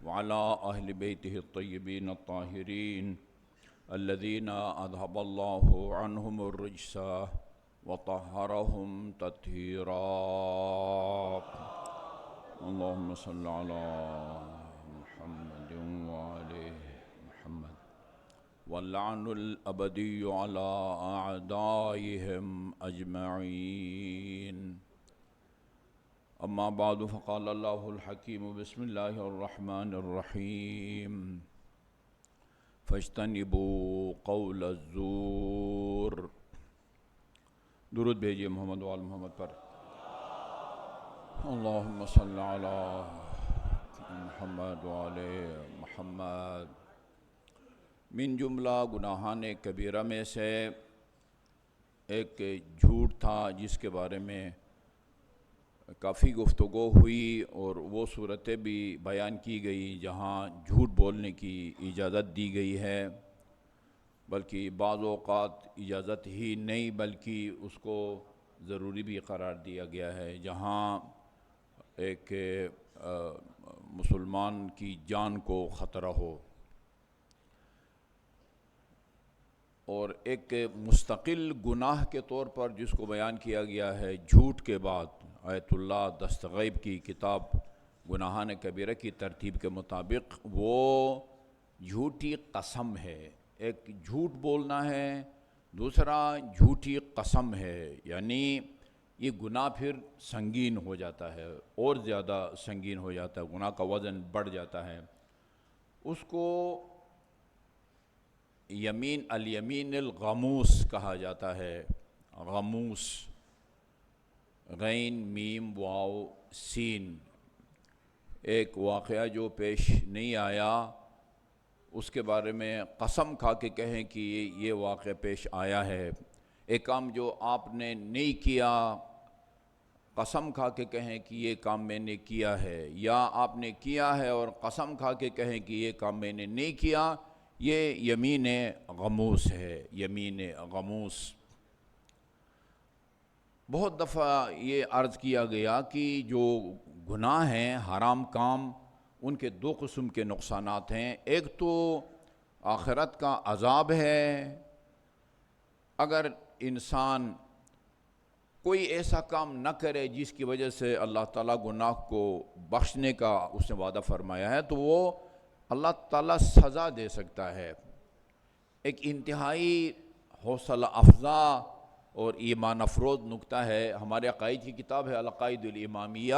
وعلى أهل بيته الطيبين الطاهرين الذين أذهب الله عنهم الرجس وطهرهم تطهيرا. اللهم صل على محمد وآل محمد واللعن الأبدي على أعدائهم أجمعين. أما بعد فقال الله الحكيم بسم الله الرحمن الرحيم فاجتنبوا قول الزور. درود بھیجیے محمد وآل محمد پر. اللہم صل علی محمد وآل محمد. من جملہ گناہان کبیرہ میں سے ایک جھوٹ تھا جس کے بارے میں کافی گفتگو ہوئی اور وہ صورتیں بھی بیان کی گئی جہاں جھوٹ بولنے کی اجازت دی گئی ہے، بلکہ بعض اوقات اجازت ہی نہیں بلکہ اس کو ضروری بھی قرار دیا گیا ہے جہاں ایک مسلمان کی جان کو خطرہ ہو. اور ایک مستقل گناہ کے طور پر جس کو بیان کیا گیا ہے جھوٹ کے بعد، آیت اللہ دستغیب کی کتاب گناہان کبیرہ کی ترتیب کے مطابق وہ جھوٹی قسم ہے. ایک جھوٹ بولنا ہے، دوسرا جھوٹی قسم ہے، یعنی یہ گناہ پھر سنگین ہو جاتا ہے اور زیادہ سنگین ہو جاتا ہے، گناہ کا وزن بڑھ جاتا ہے. اس کو الیمین الغموس کہا جاتا ہے. غموس، غین میم واو سین. ایک واقعہ جو پیش نہیں آیا اس کے بارے میں قسم کھا کے کہیں کہ یہ واقعہ پیش آیا ہے. ایک کام جو آپ نے نہیں کیا قسم کھا کے کہیں کہ یہ کام میں نے کیا ہے، یا آپ نے کیا ہے اور قسم کھا کے کہیں کہ یہ کام میں نے نہیں کیا، یہ یمین غموس ہے. یمین غموس. بہت دفعہ یہ عرض کیا گیا کہ جو گناہ ہیں، حرام کام، ان کے دو قسم کے نقصانات ہیں. ایک تو آخرت کا عذاب ہے. اگر انسان کوئی ایسا کام نہ کرے جس کی وجہ سے اللہ تعالیٰ گناہ کو بخشنے کا اس نے وعدہ فرمایا ہے تو وہ اللہ تعالیٰ سزا دے سکتا ہے. ایک انتہائی حوصلہ افزا اور ایمان افروز نکتہ ہے. ہمارے عقائد کی کتاب ہے العقائد الامامیہ،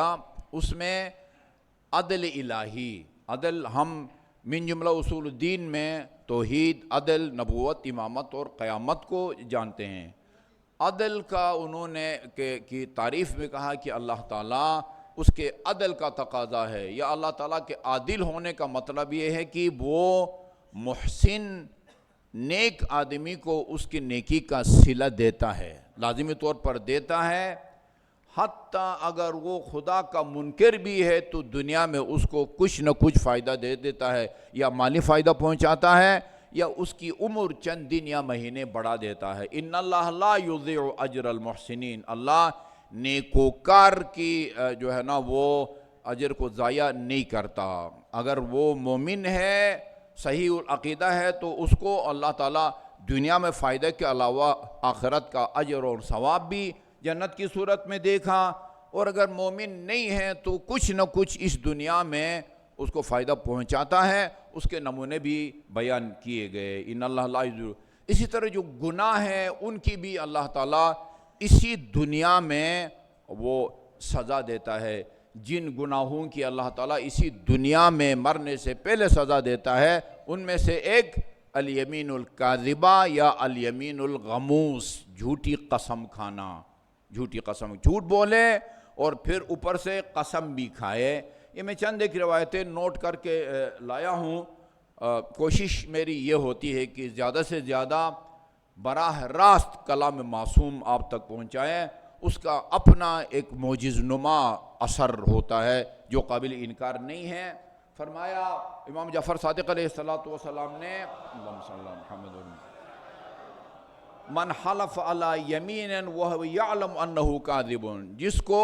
اس میں عدل الہی، عدل ہم من جملہ اصول الدین میں توحید، عدل، نبوت، امامت اور قیامت کو جانتے ہیں. عدل کا انہوں نے کی تعریف میں کہا کہ اللہ تعالیٰ اس کے عدل کا تقاضا ہے، یا اللہ تعالیٰ کے عادل ہونے کا مطلب یہ ہے کہ وہ محسن نیک آدمی کو اس کی نیکی کا صلہ دیتا ہے، لازمی طور پر دیتا ہے. حتیٰ اگر وہ خدا کا منکر بھی ہے تو دنیا میں اس کو کچھ نہ کچھ فائدہ دے دیتا ہے، یا مالی فائدہ پہنچاتا ہے، یا اس کی عمر چند دن یا مہینے بڑھا دیتا ہے. ان اللہ لا یضیع اجر المحسنین. اللہ نیکوکار کی جو ہے نا وہ اجر کو ضائع نہیں کرتا. اگر وہ مومن ہے، صحیح العقیدہ ہے، تو اس کو اللہ تعالیٰ دنیا میں فائدہ کے علاوہ آخرت کا اجر اور ثواب بھی جنت کی صورت میں دیکھا. اور اگر مومن نہیں ہے تو کچھ نہ کچھ اس دنیا میں اس کو فائدہ پہنچاتا ہے. اس کے نمونے بھی بیان کیے گئے. ان اللہ لا یضیع. اسی طرح جو گناہ ہیں ان کی بھی اللہ تعالیٰ اسی دنیا میں وہ سزا دیتا ہے. جن گناہوں کی اللہ تعالیٰ اسی دنیا میں مرنے سے پہلے سزا دیتا ہے ان میں سے ایک الیمین الکاذبہ یا الیمین الغموس، جھوٹی قسم کھانا. جھوٹی قسم، جھوٹ بولے اور پھر اوپر سے قسم بھی کھائے. یہ میں چند ایک روایتیں نوٹ کر کے لایا ہوں. کوشش میری یہ ہوتی ہے کہ زیادہ سے زیادہ براہ راست کلام معصوم آپ تک پہنچائیں. اس کا اپنا ایک معجز نما اثر ہوتا ہے جو قابل انکار نہیں ہے. فرمایا امام جعفر صادق علیہ السلام نے اللہم صلی اللہ محمد من حلف علی یمین وہو یعلم انہ کاذب، جس کو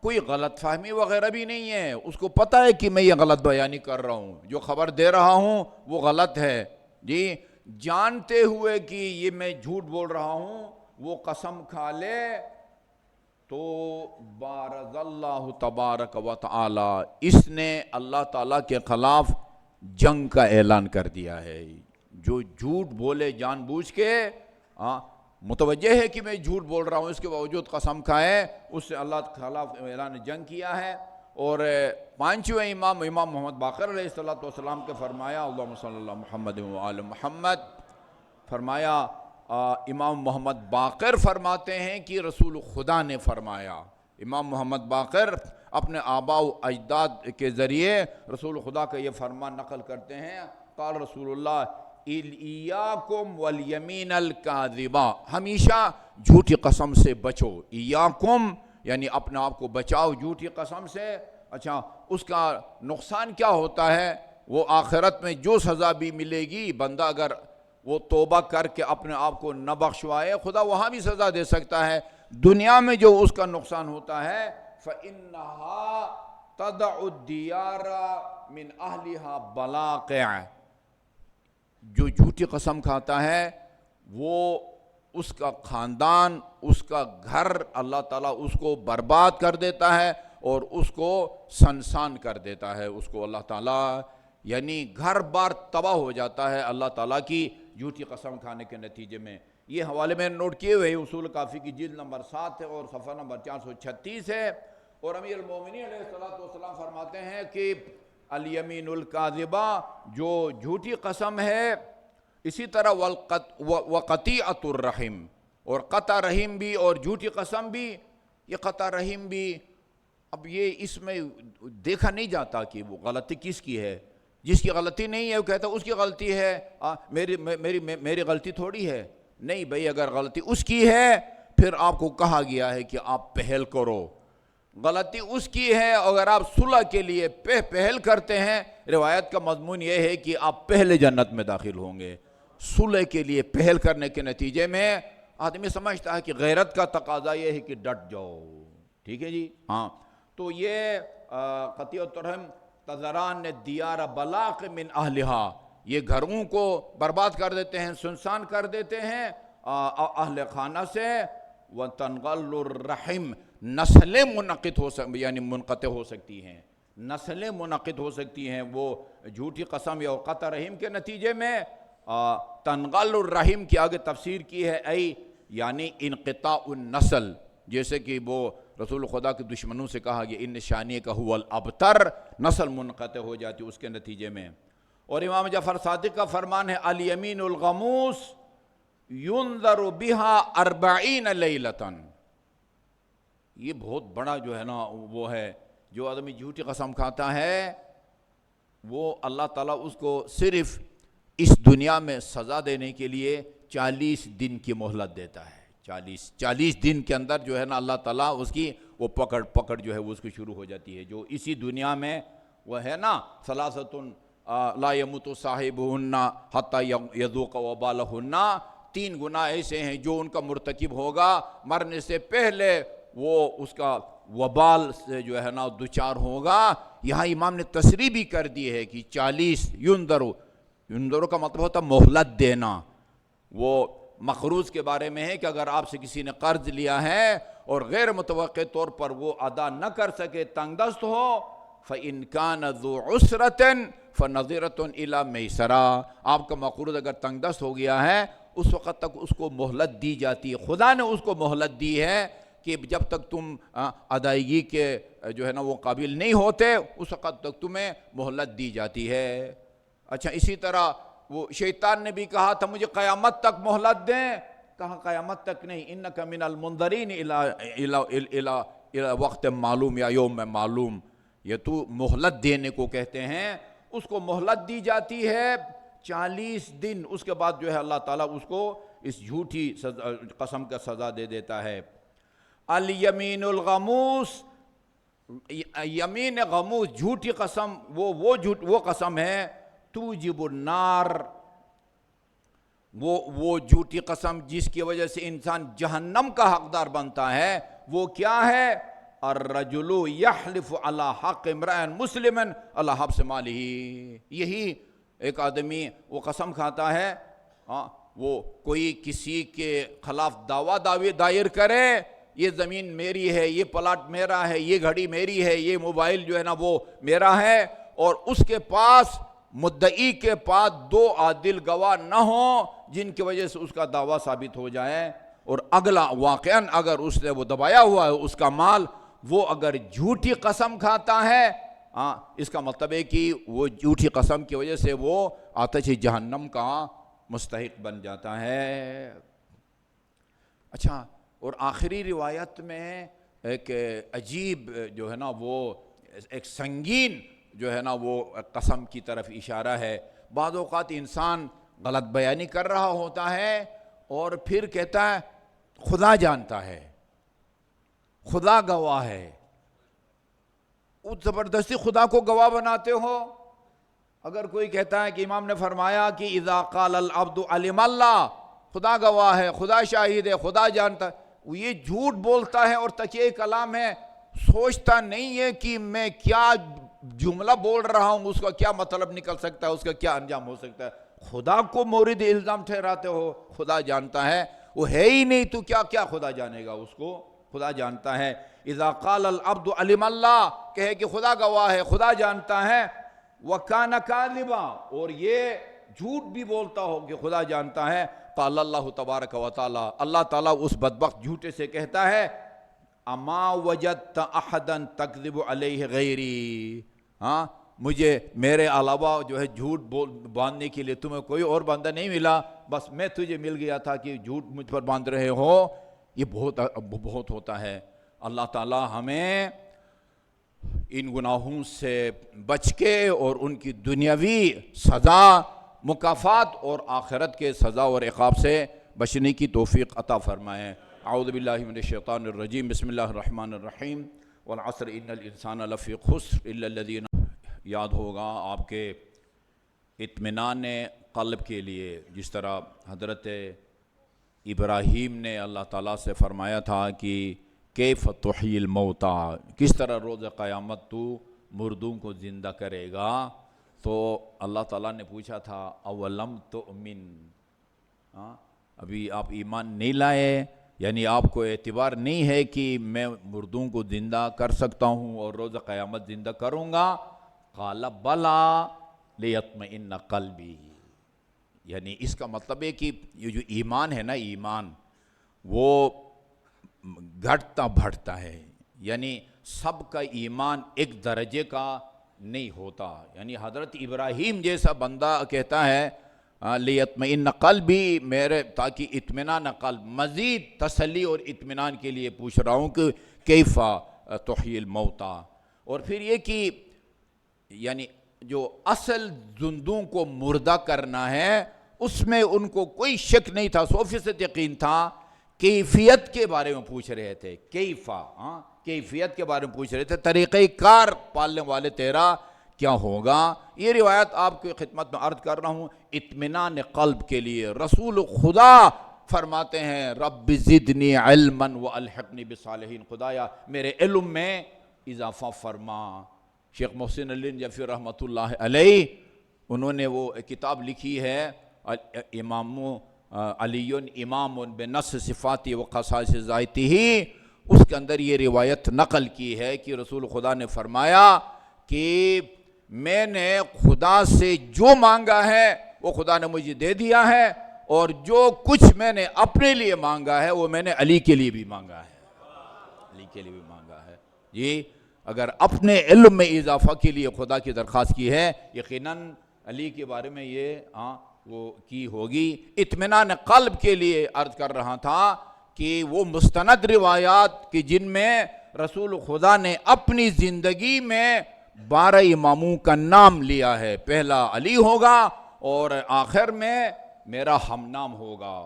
کوئی غلط فہمی وغیرہ بھی نہیں ہے، اس کو پتہ ہے کہ میں یہ غلط بیانی کر رہا ہوں، جو خبر دے رہا ہوں وہ غلط ہے جی، جانتے ہوئے کہ یہ میں جھوٹ بول رہا ہوں وہ قسم کھا لے تو بارز اللہ تبارک و تعالی، اس نے اللہ تعالیٰ کے خلاف جنگ کا اعلان کر دیا ہے۔ جو جھوٹ بولے جان بوجھ کے، متوجہ ہے کہ میں جھوٹ بول رہا ہوں، اس کے باوجود قسم کھائے، اس سے اللہ کے خلاف اعلان جنگ کیا ہے۔ اور پانچویں امام محمد باقر علیہ السلام کے فرمایا، اللہم صلی اللہ محمد و آل محمد، فرمایا امام محمد باقر فرماتے ہیں کہ رسول خدا نے فرمایا۔ امام محمد باقر اپنے آباء و اجداد کے ذریعے رسول خدا کا یہ فرمان نقل کرتے ہیں، قال رسول اللہ ایاکم والیمین الکاذبہ، ہمیشہ جھوٹی قسم سے بچو، ایاکم یعنی اپنے آپ کو بچاؤ جھوٹی قسم سے۔ اچھا، اس کا نقصان کیا ہوتا ہے؟ وہ آخرت میں جو سزا بھی ملے گی، بندہ اگر وہ توبہ کر کے اپنے آپ کو نہ بخشوائے، خدا وہاں بھی سزا دے سکتا ہے۔ دنیا میں جو اس کا نقصان ہوتا ہے فَإِنَّهَا تَدَعُ الدِّيَارَ مِنْ أَهْلِهَا بَلَاقِعَ، جو جھوٹی قسم کھاتا ہے وہ اس کا خاندان، اس کا گھر، اللہ تعالیٰ اس کو برباد کر دیتا ہے اور اس کو سنسان کر دیتا ہے، اس کو اللہ تعالیٰ یعنی گھر بار تباہ ہو جاتا ہے اللہ تعالیٰ کی جھوٹی قسم کھانے کے نتیجے میں۔ یہ حوالے میں نوٹ کیے ہوئے اصول کافی کی جلد نمبر 7 ہے اور صفحہ نمبر 436 ہے۔ اور امیر المومنین علیہ السلام فرماتے ہیں کہ الیمین الکاذبہ، جو جھوٹی قسم ہے، اسی طرح وقطیعۃ الرحم، اور قطع رحم بھی اور جھوٹی قسم بھی۔ یہ قطع رحم بھی اب یہ اس میں دیکھا نہیں جاتا کہ وہ غلطی کس کی ہے، جس کی غلطی نہیں ہے وہ کہتا ہے اس کی غلطی ہے، میری غلطی تھوڑی ہے۔ نہیں بھئی، اگر غلطی اس کی ہے پھر آپ کو کہا گیا ہے کہ آپ پہل کرو۔ غلطی اس کی ہے، اگر آپ صلح کے لیے پہل کرتے ہیں، روایت کا مضمون یہ ہے کہ آپ پہلے جنت میں داخل ہوں گے۔ صلح کے لیے پہل کرنے کے نتیجے میں آدمی سمجھتا ہے کہ غیرت کا تقاضا یہ ہے کہ ڈٹ جاؤ، ٹھیک ہے جی، ہاں۔ تو یہ قطیعۃ الرحم تذران الدیار بلاق من اہلہا، یہ گھروں کو برباد کر دیتے ہیں، سنسان کر دیتے ہیں اہل خانہ سے۔ وَتَنْغَلُّ الرَّحِمْ، نسلیں منعقد یعنی منقطع ہو سکتی ہیں، نسلیں منعقد ہو سکتی ہیں وہ جھوٹی قسم یا قطع رحم کے نتیجے میں۔ تنغل الرحم کی آگے تفسیر کی ہے ای یعنی انقطاع النسل، جیسے کہ وہ رسول خدا کے دشمنوں سے کہا گیا ان شانی کا هو الابتر، نسل منقطع ہو جاتی اس کے نتیجے میں۔ اور امام جعفر صادق کا فرمان ہے الیمین الغموس ينظر بها 40 لیلۃ، یہ بہت بڑا جو ہے نا وہ ہے، جو آدمی جھوٹی قسم کھاتا ہے وہ اللہ تعالیٰ اس کو صرف اس دنیا میں سزا دینے کے لیے 40 دن کی مہلت دیتا ہے۔ 40 دن کے اندر جو ہے نا اللہ تعالیٰ اس کی وہ پکڑ جو ہے وہ اس کی شروع ہو جاتی ہے، جو اسی دنیا میں وہ ہے نا ثلاثۃ لا يموت صاحبہن حتی یذوق وبالہن، 3 گناہ ایسے ہیں جو ان کا مرتکب ہوگا مرنے سے پہلے وہ اس کا وبال سے جو ہے نا دوچار ہوگا۔ یہاں امام نے تصریح بھی کر دی ہے کہ 40 یندرو کا مطلب ہوتا مہلت دینا۔ وہ مقروض کے بارے میں ہے کہ اگر آپ سے کسی نے قرض لیا ہے اور غیر متوقع طور پر وہ ادا نہ کر سکے، تنگ دست ہو، فَإِنْ كَانَ ذُو عُسْرَةٍ فَنَظِرَةٌ إِلَى مَيْسَرَةٍ، آپ کا مقروض اگر تنگ دست ہو گیا ہے اس وقت تک اس کو مہلت دی جاتی ہے۔ خدا نے اس کو مہلت دی ہے کہ جب تک تم ادائیگی کے جو ہے نا وہ قابل نہیں ہوتے اس وقت تک تمہیں مہلت دی جاتی ہے۔ اچھا، اسی طرح وہ شیطان نے بھی کہا تھا مجھے قیامت تک مہلت دیں، کہا قیامت تک نہیں، انک من المنظرین الی وقت معلوم یا یوم معلوم، یہ تو مہلت دینے کو کہتے ہیں۔ اس کو مہلت دی جاتی ہے 40 دن، اس کے بعد جو ہے اللہ تعالیٰ اس کو اس جھوٹی قسم کا سزا دے دیتا ہے۔ الیمین الغموس، یمین غموس جھوٹی قسم، وہ قسم ہے توجب النار، وہ جھوٹی قسم جس کی وجہ سے انسان جہنم کا حقدار بنتا ہے۔ وہ کیا ہے؟ الرجل یحلف علی حق امرئ مسلم علی حبس مالہ، یہی ایک آدمی وہ قسم کھاتا ہے، وہ کوئی کسی کے خلاف دعوی دائر کرے، یہ زمین میری ہے، یہ پلاٹ میرا ہے، یہ گھڑی میری ہے، یہ موبائل جو ہے نا وہ میرا ہے، اور اس کے پاس مدعی کے پاس 2 عادل گواہ نہ ہوں جن کی وجہ سے اس کا دعویٰ ثابت ہو جائے، اور اگلا واقعاً اگر اس نے وہ دبایا ہوا ہے اس کا مال، وہ اگر جھوٹی قسم کھاتا ہے، اس کا مطلب ہے کہ وہ جھوٹی قسم کی وجہ سے وہ آتش جہنم کا مستحق بن جاتا ہے۔ اچھا، اور آخری روایت میں ایک عجیب جو ہے نا وہ ایک سنگین جو ہے نا وہ قسم کی طرف اشارہ ہے۔ بعض اوقات انسان غلط بیانی کر رہا ہوتا ہے اور پھر کہتا ہے خدا جانتا ہے، خدا گواہ ہے، اس زبردستی خدا کو گواہ بناتے ہو۔ اگر کوئی کہتا ہے کہ امام نے فرمایا کہ اذا قال العبد علم اللہ، خدا گواہ ہے، خدا شاہد ہے، خدا جانتا ہے، وہ یہ جھوٹ بولتا ہے اور تکیہ کلام ہے، سوچتا نہیں ہے کہ میں کیا جملہ بول رہا ہوں، اس کا کیا مطلب نکل سکتا ہے، اس کا کیا انجام ہو سکتا ہے۔ خدا کو مورد الزام ٹھہراتے ہو، خدا جانتا ہے، وہ ہے ہی نہیں تو کیا خدا جانے گا اس کو، خدا جانتا ہے۔ اذا قال العبد علم اللہ، کہے کہ خدا گواہ ہے، خدا جانتا ہے، وَكَانَ كَاذِبًا، اور یہ جھوٹ بھی بولتا ہو کہ خدا جانتا ہے، قال اللہ تبارک و تعالی، اللہ تعالیٰ اس بدبخت جھوٹے سے کہتا ہے اما وجدت احدا تکذب علیہ غیری، مجھے میرے علاوہ جو ہے جھوٹ باندھنے کے لیے تمہیں کوئی اور بندہ نہیں ملا، بس میں تجھے مل گیا تھا کہ جھوٹ مجھ پر باندھ رہے ہو۔ یہ بہت ہوتا ہے۔ اللہ تعالی ہمیں ان گناہوں سے بچ کے اور ان کی دنیاوی سزا، مکافات اور آخرت کے سزا اور عقاب سے بچنے کی توفیق عطا فرمائے۔ اعوذ باللہ من الشیطان الرجیم، بسم اللہ الرحمن الرحیم، والعصر ان الانسان لفی خسر الا الذین، یاد ہوگا آپ کے اطمینان قلب کے لیے جس طرح حضرت ابراہیم نے اللہ تعالیٰ سے فرمایا تھا کہ کیف تحیی الموتیٰ، کس طرح روز قیامت تو مردوں کو زندہ کرے گا، تو اللہ تعالیٰ نے پوچھا تھا اولم تؤمن، ابھی آپ ایمان نہیں لائے، یعنی آپ کو اعتبار نہیں ہے کہ میں مردوں کو زندہ کر سکتا ہوں اور روز قیامت زندہ کروں گا؟ قال بلا لیطمئن قلبی، یعنی اس کا مطلب ہے کہ یہ جو ایمان ہے نا، ایمان وہ گھٹتا بڑھتا ہے، یعنی سب کا ایمان ایک درجے کا نہیں ہوتا۔ یعنی حضرت ابراہیم جیسا بندہ کہتا ہے لیطمئن قلبی، میرے تاکہ اطمینان قلب، مزید تسلی اور اطمینان کے لیے پوچھ رہا ہوں کہ کیف تحیی الموتیٰ۔ اور پھر یہ کہ یعنی جو اصل زندوں کو مردہ کرنا ہے اس میں ان کو کوئی شک نہیں تھا، 100% یقین تھا، کیفیت کے بارے میں پوچھ رہے تھے، کیفیت کے بارے میں پوچھ رہے تھے، طریقہ کار پالنے والے تیرا کیا ہوگا۔ یہ روایت آپ کی خدمت میں عرض کر رہا ہوں اطمینان قلب کے لیے۔ رسول خدا فرماتے ہیں رب زدنی علما والحقنی بالصالحین، خدایا میرے علم میں اضافہ فرما۔ شیخ محسن علی نجفی رحمۃ اللہ علیہ، انہوں نے وہ کتاب لکھی ہے امام علی امام بنص صفاتی و خصائص ذاتہ، اس کے اندر یہ روایت نقل کی ہے کہ رسول خدا نے فرمایا کہ میں نے خدا سے جو مانگا ہے وہ خدا نے مجھے دے دیا ہے، اور جو کچھ میں نے اپنے لیے مانگا ہے وہ میں نے علی کے لیے بھی مانگا ہے، علی کے لیے بھی مانگا ہے۔ جی اگر اپنے علم میں اضافہ کے لیے خدا کی درخواست کی ہے، یقیناً علی کے بارے میں یہ وہ کی ہوگی۔ اطمینان قلب کے لیے عرض کر رہا تھا کہ وہ مستند روایات کہ جن میں رسول خدا نے اپنی زندگی میں 12 اماموں کا نام لیا ہے، پہلا علی ہوگا اور آخر میں میرا ہم نام ہوگا،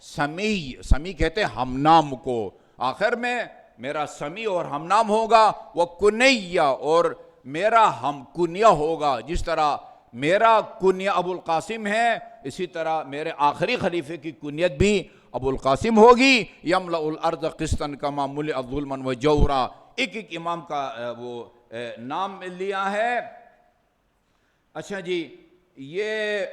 سمیع کہتے ہیں ہم نام کو، آخر میں میرا سمیع اور ہم نام ہوگا، وہ کنیہ اور میرا ہم کنیہ ہوگا۔ جس طرح میرا کنیہ ابو القاسم ہے، اسی طرح میرے آخری خلیفے کی کنیت بھی ابو القاسم ہوگی۔ یملأ الارض قسطا کما ملئ ظلما و جورا، ایک ایک امام کا وہ نام لیا ہے۔ اچھا جی، یہ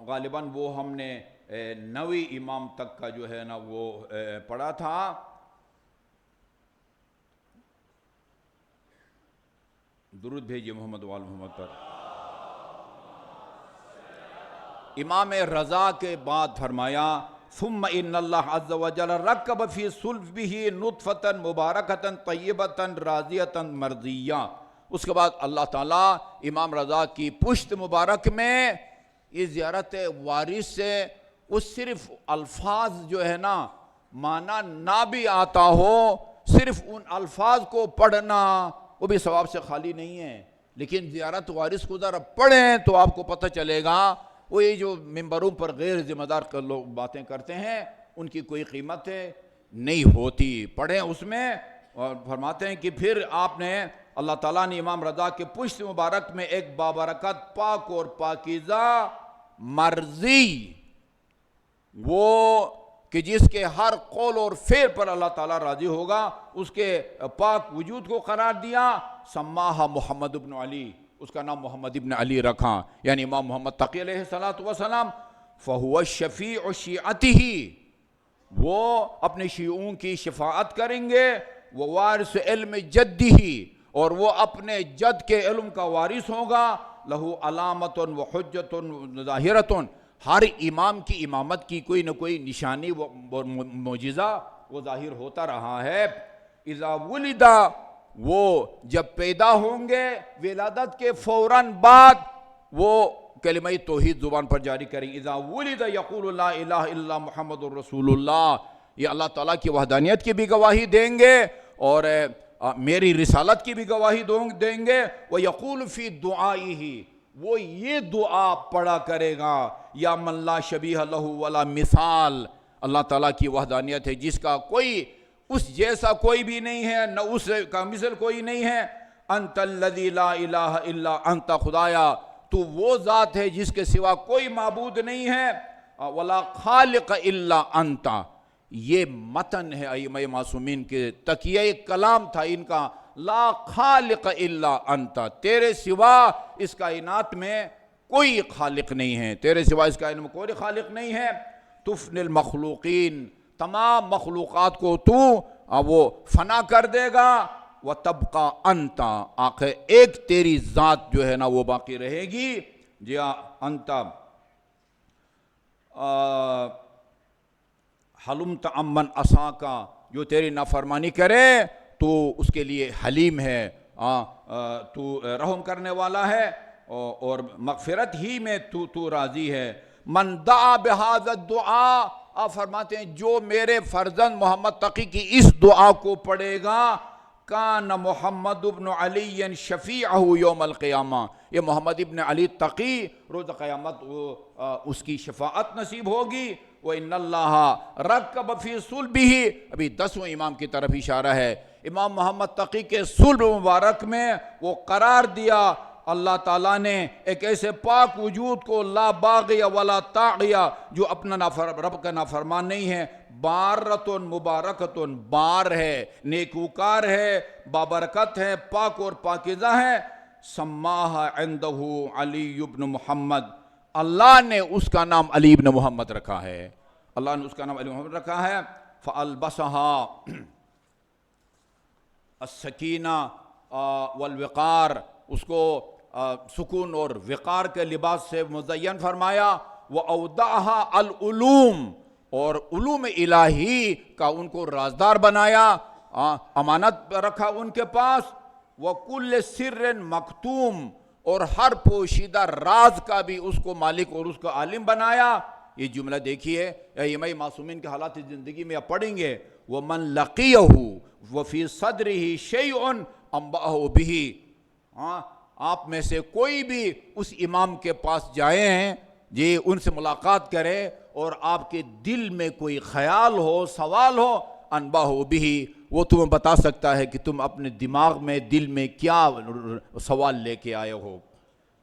غالباً وہ ہم نے 9ویں امام تک کا جو ہے نا وہ پڑھا تھا۔ درود بھیجیے محمد وآل محمد پر۔ امام رضا کے بعد فرمایا ثم ان اللہ عز وجل رکب فی صلبہ نطفۃ مبارکۃ طیبۃ راضیۃ مرضیہ۔ اس کے بعد اللہ تعالیٰ امام رضا کی پشت مبارک میں یہ زیارت وارث سے اس صرف الفاظ جو ہے نا معنی نہ بھی آتا ہو، صرف ان الفاظ کو پڑھنا وہ بھی ثواب سے خالی نہیں ہے، لیکن زیارت وارث کو ذرا پڑھیں تو آپ کو پتہ چلے گا وہ یہ جو ممبروں پر غیر ذمہ دار لوگ باتیں کرتے ہیں ان کی کوئی قیمت نہیں ہوتی۔ پڑھیں اس میں، اور فرماتے ہیں کہ پھر آپ نے اللہ تعالیٰ نے امام رضا کے پشت مبارک میں ایک بابرکت پاک اور پاکیزہ مرضی، وہ کہ جس کے ہر قول اور فعل پر اللہ تعالیٰ راضی ہوگا، اس کے پاک وجود کو قرار دیا۔ سماہا محمد ابن علی، اس کا نام محمد ابن علی رکھا، یعنی امام محمد تقی علیہ السلام۔ فَهُوَ الشَّفِيعُ شِيعَتِهِ، وہ اپنے شیعوں کی شفاعت کریں گے، وہ وارث علم جدہ، اور وہ اپنے جد کے علم کا وارث ہوگا۔ لہو علامت و حجت ظاہرۃ، ہر امام کی امامت کی کوئی نہ کوئی نشانی و معجزہ وہ ظاہر ہوتا رہا ہے۔ اذا ولدا، وہ جب پیدا ہوں گے ولادت کے فوراً بعد وہ کلمہ توحید زبان پر جاری کریں۔ اذا ولد یقول لا الہ الا محمد الرسول اللہ، یہ اللہ تعالیٰ کی وحدانیت کی بھی گواہی دیں گے اور میری رسالت کی بھی گواہی دیں گے۔ وَيَقُولُ فِي دُعَائِهِ، وہ یہ دعا پڑھا کرے گا، یا من لا شبیہ لہ ولا مثال، اللہ تعالیٰ کی وحدانیت ہے جس کا کوئی اس جیسا کوئی بھی نہیں ہے، نہ اس کا مثل کوئی نہیں ہے۔ انت الذی لا الہ الا انت، خدایا تو وہ ذات ہے جس کے سوا کوئی معبود نہیں ہے۔ ولا خالق الا انت، یہ متن ہے ائمہ معصومین کے تکیہ کلام تھا ان کا، لا خالق الا انت، تیرے سوا اس کائنات میں کوئی خالق نہیں ہے، تیرے سوا اس کائنات میں کوئی خالق نہیں ہے۔ تفنی المخلوقین، تمام مخلوقات کو تو وہ فنا کر دے گا۔ وتبقى انت، آخر ایک تیری ذات جو ہے نا وہ باقی رہے گی۔ جی انت حلمت عمن عصاکا، جو تیری نافرمانی کرے تو اس کے لیے حلیم ہے، تو رحم کرنے والا ہے اور مغفرت ہی میں تو راضی ہے۔ من دعا بہذا الدعاء، آپ فرماتے ہیں جو میرے فرزند محمد تقی کی اس دعا کو پڑھے گا، کان محمد ابن علی شفیعہ یوم القیامہ، یہ محمد ابن علی تقی روز قیامت اس کی شفاعت نصیب ہوگی۔ وَإِنَّ اللَّهَ رَكَّبَ فِي صُلْبِهِ، ابھی 10ویں امام کی طرف اشارہ ہے، امام محمد تقی کے صلب مبارک میں وہ قرار دیا اللہ تعالیٰ نے ایک ایسے پاک وجود کو، لا باغی ولا طاغیہ، جو اپنا رب کا نافرمان نہیں ہے، بارتن مبارکتن، بار ہے، نیکوکار ہے، بابرکت ہے، پاک اور پاکیزہ ہے۔ سماہا عندہ علی بن محمد، اللہ نے اس کا نام علی بن محمد رکھا ہے، اللہ نے اس کا نام علی بن محمد رکھا ہے۔ فَأَلْبَسَهَا السکینہ والوقار، اس کو سکون اور وقار کے لباس سے مزین فرمایا۔ وَأَوْدَعَهَا الْعُلُومِ، اور علوم الہی کا ان کو رازدار بنایا، امانت رکھا ان کے پاس۔ وَكُلِّ سِرٍ مَكْتُومٍ، اور ہر پوشیدہ راز کا بھی اس کو مالک اور اس کو عالم بنایا۔ یہ جملہ دیکھیے ائمہ معصومین کے حالات زندگی میں آپ پڑھیں گے، وَمَنْ لَقِيَهُ وَفِي صَدْرِهِ شَيْءٌ أَنْبَأَهُ بِهِ، آپ میں سے کوئی بھی اس امام کے پاس جائے ہیں جی، ان سے ملاقات کرے اور آپ کے دل میں کوئی خیال ہو، سوال ہو، انباہ بھی، وہ تمہیں بتا سکتا ہے کہ تم اپنے دماغ میں، دل میں کیا سوال لے کے آئے ہو۔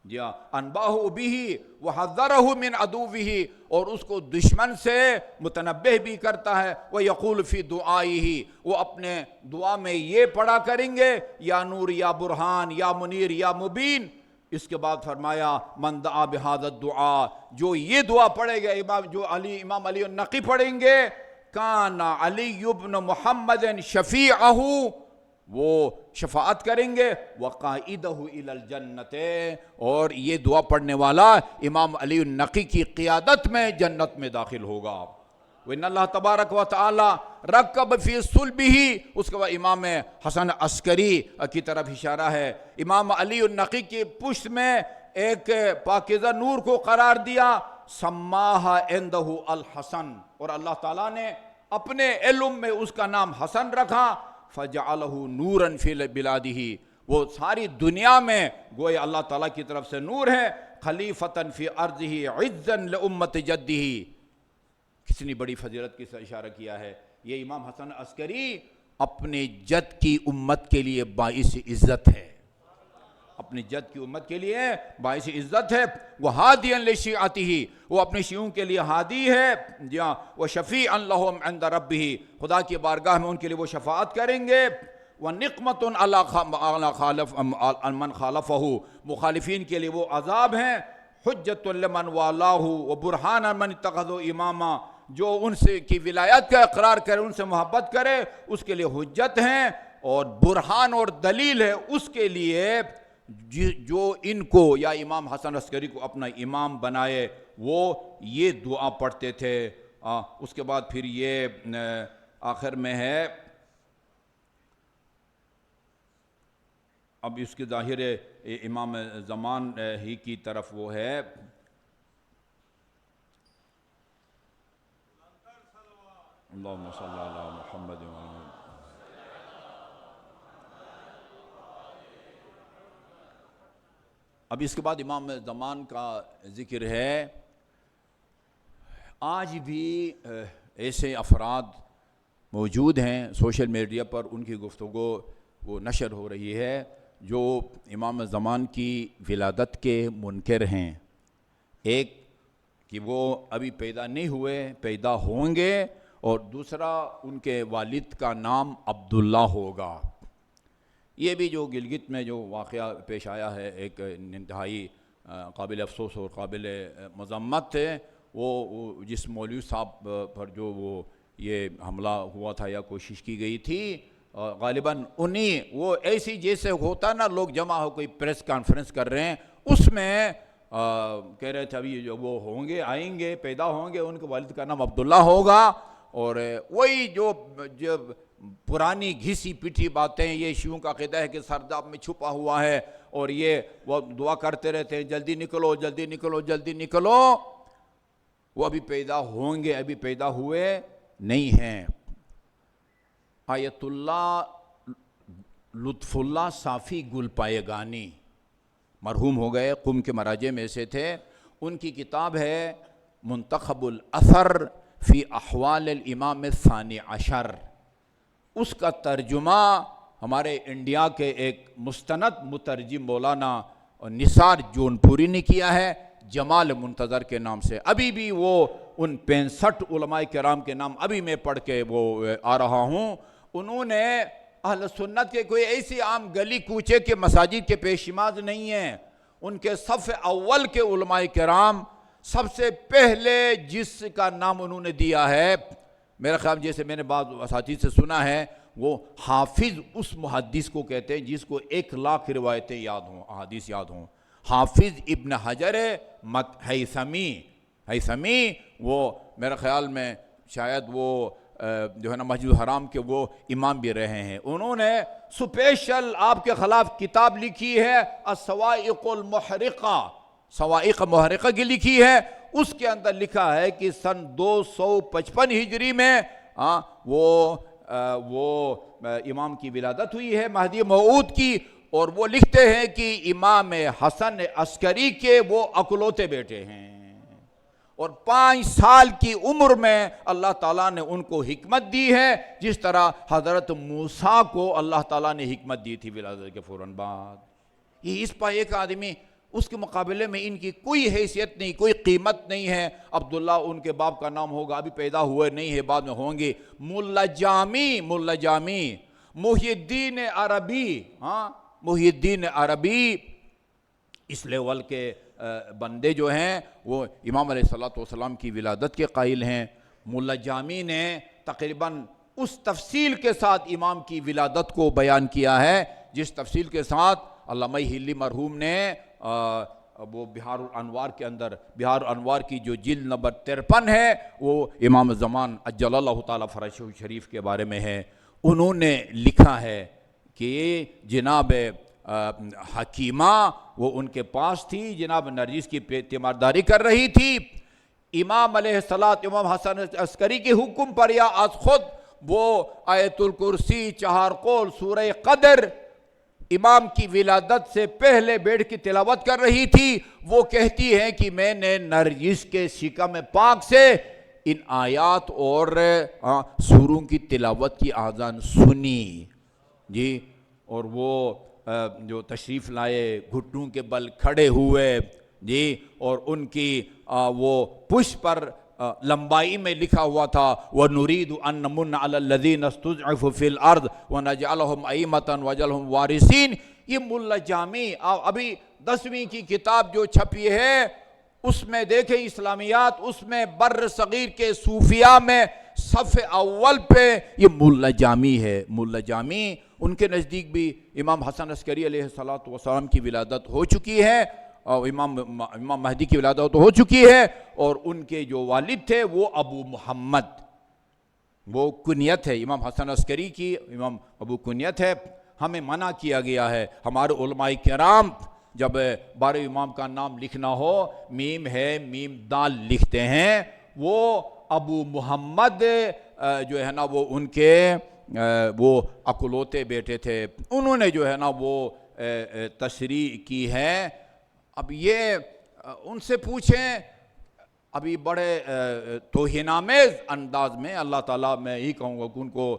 جی ہاں، انباہ بھی وحذرہ من عدوہ، اور اس کو دشمن سے متنبہ بھی کرتا ہے، ویقول فی دعائہ، وہ اپنے دعا میں یہ پڑھا کریں گے یا نور یا برہان یا منیر یا مبین۔ اس کے بعد فرمایا من دعا بہذا الدعاء، جو یہ دعا پڑھے گا، امام علی النقی پڑھیں گے، کان علی بن محمد شفیعہ، وہ شفاعت کریں گے، وقائدہ الی الجنت، اور یہ دعا پڑھنے والا امام علی النقی کی قیادت میں جنت میں داخل ہوگا۔ وَإِنَّ اللَّهَ تبارک و تعالی رکب فی صلبہ، اس کے بعد امام حسن عسکری کی طرف اشارہ ہے، امام علی النقی کی پشت میں ایک پاکیزہ نور کو قرار دیا، سماہا عندہ الحسن، اور اللہ تعالیٰ نے اپنے علم میں اس کا نام حسن رکھا، فجعلہ نورا فی بلادہ، وہ ساری دنیا میں گویا اللہ تعالیٰ کی طرف سے نور ہے، خلیفتاً فی ارضہ عزا لامت جدہ، کتنی بڑی فضیلت کی اشارہ کیا ہے۔ یہ امام حسن عسکری اپنے جد کی امت کے لیے باعث عزت ہے، اپنی جد کی امت کے لیے باعث عزت ہے، وہادیاً لشیعتہ، وہ اپنے شیعوں کے لیے ہادی ہے، جی ہاں، وشفیعاً لہم عند ربہ، خدا کی بارگاہ میں ان کے لیے وہ شفاعت کریں گے، وَنِقْمَةٌ عَلَىٰ مَنْ خَالَفَهُ، مخالفین کے لیے وہ عذاب ہیں، حجۃ لمن والاہ وبرہانا من اتخذوا اماما، جو ان سے کی ولایت کا اقرار کرے، ان سے محبت کرے، اس کے لیے حجت ہیں، اور برہان اور دلیل ہے اس کے لیے جو ان کو یا امام حسن عسکری کو اپنا امام بنائے، وہ یہ دعا پڑھتے تھے۔ اس کے بعد پھر یہ آخر میں ہے، اب اس کے ظاہر امام زمان ہی کی طرف وہ ہے، اللہم صلی علی محمد وعلی۔ اب اس کے بعد امام زمان کا ذکر ہے۔ آج بھی ایسے افراد موجود ہیں سوشل میڈیا پر، ان کی گفتگو وہ نشر ہو رہی ہے، جو امام زمان کی ولادت کے منکر ہیں۔ ایک کہ وہ ابھی پیدا نہیں ہوئے، پیدا ہوں گے، اور دوسرا ان کے والد کا نام عبداللہ ہوگا۔ یہ بھی جو گلگت میں جو واقعہ پیش آیا ہے، ایک انتہائی قابل افسوس اور قابل مذمت ہے، وہ جس مولوی صاحب پر جو وہ یہ حملہ ہوا تھا یا کوشش کی گئی تھی، غالباً وہ ایسی جیسے ہوتا نا، لوگ جمع ہو کوئی پریس کانفرنس کر رہے ہیں، اس میں کہہ رہے تھے ابھی جو وہ ہوں گے، آئیں گے، پیدا ہوں گے، ان کے والد کا نام عبداللہ ہوگا، اور وہی جو پرانی گھسی پٹھی باتیں، یہ شیعوں کا عقیدہ ہے کہ سرداب میں چھپا ہوا ہے، اور یہ وہ دعا کرتے رہتے ہیں جلدی نکلو جلدی نکلو جلدی نکلو، وہ ابھی پیدا ہوں گے، ابھی پیدا ہوئے نہیں ہیں۔ آیت اللہ لطف اللہ صافی گل پائے گانی مرحوم ہو گئے، قم کے مراجع میں سے تھے، ان کی کتاب ہے منتخب الاثر فی احوال الامام الثانی عشر، اس کا ترجمہ ہمارے انڈیا کے ایک مستند مترجم مولانا نثار جونپوری نے کیا ہے، جمال منتظر کے نام سے۔ ابھی بھی وہ ان 65 علماء کرام کے نام ابھی میں پڑھ کے وہ آ رہا ہوں، انہوں نے اہل سنت کے کوئی ایسی عام گلی کوچے کے مساجد کے پیشیماز نہیں ہیں، ان کے صف اول کے علماء کرام سب سے پہلے جس کا نام انہوں نے دیا ہے، میرا خیال جیسے میں نے بعض اساتذہ سے سنا ہے، وہ حافظ اس محدث کو کہتے ہیں جس کو 1,00,000 روایتیں یاد ہوں، احادیث یاد ہوں، حافظ ابن حجر ہیثمی، وہ میرا خیال میں شاید وہ جو ہے نا مسجد الحرام کے وہ امام بھی رہے ہیں، انہوں نے سپیشل آپ کے خلاف کتاب لکھی ہے، الصواعق المحرقہ، صواعق محرقہ کی لکھی ہے، اس کے اندر لکھا ہے کہ سن 255 ہجری میں وہ امام کی ولادت ہوئی ہے، مہدی موعود کی، اور وہ لکھتے ہیں کہ امام حسن عسکری کے وہ اکلوتے بیٹے ہیں، اور 5 سال کی عمر میں اللہ تعالیٰ نے ان کو حکمت دی ہے، جس طرح حضرت موسیٰ کو اللہ تعالیٰ نے حکمت دی تھی ولادت کے فوراً بعد۔ یہ اس پہ ایک آدمی اس کے مقابلے میں ان کی کوئی حیثیت نہیں، کوئی قیمت نہیں ہے۔ عبداللہ ان کے باپ کا نام ہوگا، ابھی پیدا ہوئے نہیں ہے، بعد میں ہوں گے۔ ملا جامی، محی الدین عربی، محی الدین عربی اس لیول کے بندے جو ہیں وہ امام علیہ السلام کی ولادت کے قائل ہیں۔ ملا جامی نے تقریباً اس تفصیل کے ساتھ امام کی ولادت کو بیان کیا ہے جس تفصیل کے ساتھ علامہ ہلی مرحوم نے وہ بہار الانوار کے اندر، بہار الانوار کی جو جلد نمبر 53 ہے وہ امام زمان عجل اللہ تعالیٰ فرجہ شریف کے بارے میں ہے۔ انہوں نے لکھا ہے کہ جناب حکیمہ وہ ان کے پاس تھی، جناب نرجس کی تیمارداری کر رہی تھی، امام علیہ السلام، امام حسن عسکری کے حکم پر یا از خود وہ آیت الکرسی، چہار قول، سورہ قدر امام کی ولادت سے پہلے بیٹھ کی تلاوت کر رہی تھی۔ وہ کہتی ہے کہ میں نے نرجس کے شکم پاک سے ان آیات اور سوروں کی تلاوت کی آذان سنی جی، اور وہ جو تشریف لائے گھٹنوں کے بل کھڑے ہوئے جی، اور ان کی وہ پشت پر لمبائی میں لکھا ہوا تھا وَنُرِيدُ أَن نَّمُنَّ عَلَى الَّذِينَ اسْتُضْعِفُوا فِي الْأَرْضِ وَنَجْعَلَهُمْ أَئِمَّةً وَنَجْعَلَهُمْ وَارِثِينَ۔ یہ ملا جامی ابھی 10ویں کی کتاب جو چھپی ہے اس میں دیکھیں اسلامیات، اس میں بر صغیر کے صوفیاء میں صف اول پہ یہ ملا جامی ہے۔ ملا جامی ان کے نزدیک بھی امام حسن عسکری علیہ السلام کی ولادت ہو چکی ہے، اور امام مہدی کی ولادت ہو چکی ہے، اور ان کے جو والد تھے وہ ابو محمد، وہ کنیت ہے امام حسن عسکری کی، امام ابو کنیت ہے۔ ہمیں منع کیا گیا ہے، ہمارے علماء کرام جب بارہ امام کا نام لکھنا ہو میم ہے میم دال لکھتے ہیں۔ وہ ابو محمد جو ہے نا وہ ان کے وہ اکلوتے بیٹے تھے، انہوں نے جو ہے نا وہ تشریح کی ہے۔ اب یہ ان سے پوچھیں، ابھی بڑے توہین آمیز انداز میں اللہ تعالیٰ، میں یہی کہوں گا کہ ان کو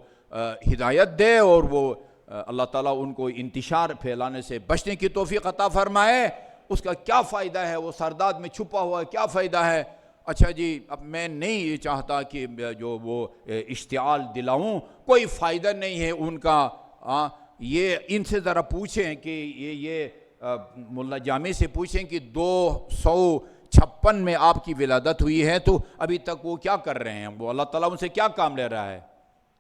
ہدایت دے اور وہ اللہ تعالیٰ ان کو انتشار پھیلانے سے بچنے کی توفیق عطا فرمائے۔ اس کا کیا فائدہ ہے، وہ سرداد میں چھپا ہوا ہے، کیا فائدہ ہے؟ اچھا جی، اب میں نہیں یہ چاہتا کہ جو وہ اشتعال دلاؤں، کوئی فائدہ نہیں ہے ان کا۔ یہ ان سے ذرا پوچھیں کہ یہ ملا جامی سے پوچھیں کہ 256 میں آپ کی ولادت ہوئی ہے تو ابھی تک وہ کیا کر رہے ہیں، وہ اللہ تعالیٰ ان سے کیا کام لے رہا ہے؟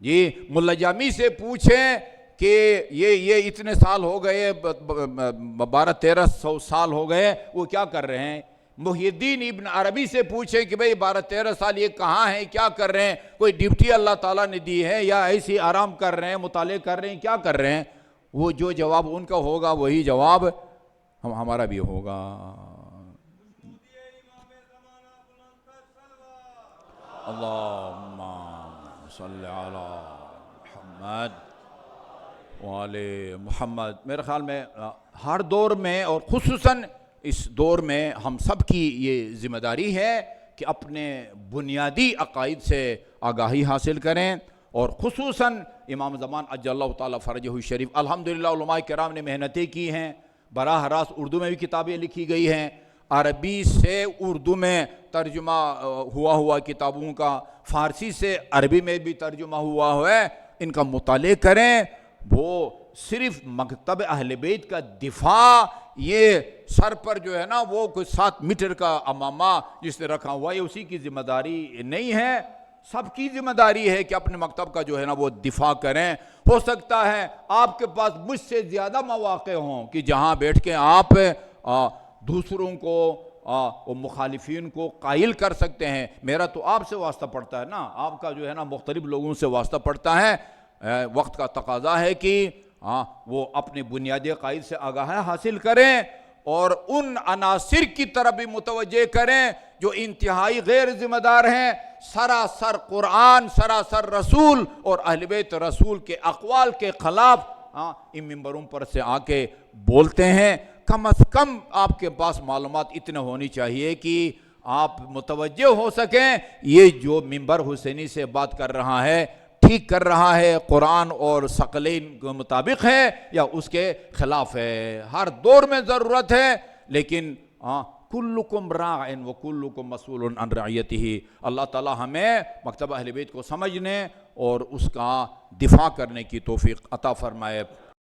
جی ملا جامی سے پوچھیں کہ یہ اتنے سال ہو گئے، 1200-1300 سال ہو گئے، وہ کیا کر رہے ہیں؟ محی الدین ابن عربی سے پوچھیں کہ بھئی 12-13 سال یہ کہاں ہیں، کیا کر رہے ہیں؟ کوئی ڈیوٹی اللہ تعالیٰ نے دی ہے یا ایسی آرام کر رہے ہیں، مطالعے کر رہے ہیں، کیا کر رہے ہیں؟ وہ جو جواب ان کا ہوگا وہی جواب ہمارا بھی ہوگا۔ اللہم صلی علی محمد وعلی محمد۔ میرے خیال میں ہر دور میں اور خصوصاً اس دور میں ہم سب کی یہ ذمہ داری ہے کہ اپنے بنیادی عقائد سے آگاہی حاصل کریں، اور خصوصاً امام زمان عجل اللہ تعالیٰ فرجہ الشریف، الحمدللہ علماء کرام نے محنتیں کی ہیں، براہ راست اردو میں بھی کتابیں لکھی گئی ہیں، عربی سے اردو میں ترجمہ ہوا کتابوں کا، فارسی سے عربی میں بھی ترجمہ ہوا ہے، ان کا مطالعہ کریں۔ وہ صرف مکتب اہل بیت کا دفاع، یہ سر پر جو ہے نا وہ کوئی 7 میٹر کا امامہ جس نے رکھا ہوا ہے، اسی کی ذمہ داری نہیں ہے، سب کی ذمہ داری ہے کہ اپنے مکتب کا جو ہے نا وہ دفاع کریں۔ ہو سکتا ہے آپ کے پاس مجھ سے زیادہ مواقع ہوں کہ جہاں بیٹھ کے آپ دوسروں کو اور مخالفین کو قائل کر سکتے ہیں۔ میرا تو آپ سے واسطہ پڑتا ہے نا، آپ کا جو ہے نا مختلف لوگوں سے واسطہ پڑتا ہے۔ وقت کا تقاضا ہے کہ وہ اپنے بنیادی عقائد سے آگاہی حاصل کریں اور ان عناصر کی طرف بھی متوجہ کریں جو انتہائی غیر ذمہ دار ہیں، سراسر قرآن، سراسر رسول اور اہل بیت رسول کے اقوال کے خلاف ان ممبروں پر سے آ کے بولتے ہیں۔ کم از کم آپ کے پاس معلومات اتنے ہونی چاہیے کہ آپ متوجہ ہو سکیں یہ جو ممبر حسینی سے بات کر رہا ہے ٹھیک کر رہا ہے، قرآن اور ثقلین کے مطابق ہے یا اس کے خلاف ہے۔ ہر دور میں ضرورت ہے لیکن کلکم راعن و کلکم مسئول عن رعیتہ، اللہ تعالی ہمیں مکتبہ اہل بیت کو سمجھنے اور اس کا دفاع کرنے کی توفیق عطا فرمائے۔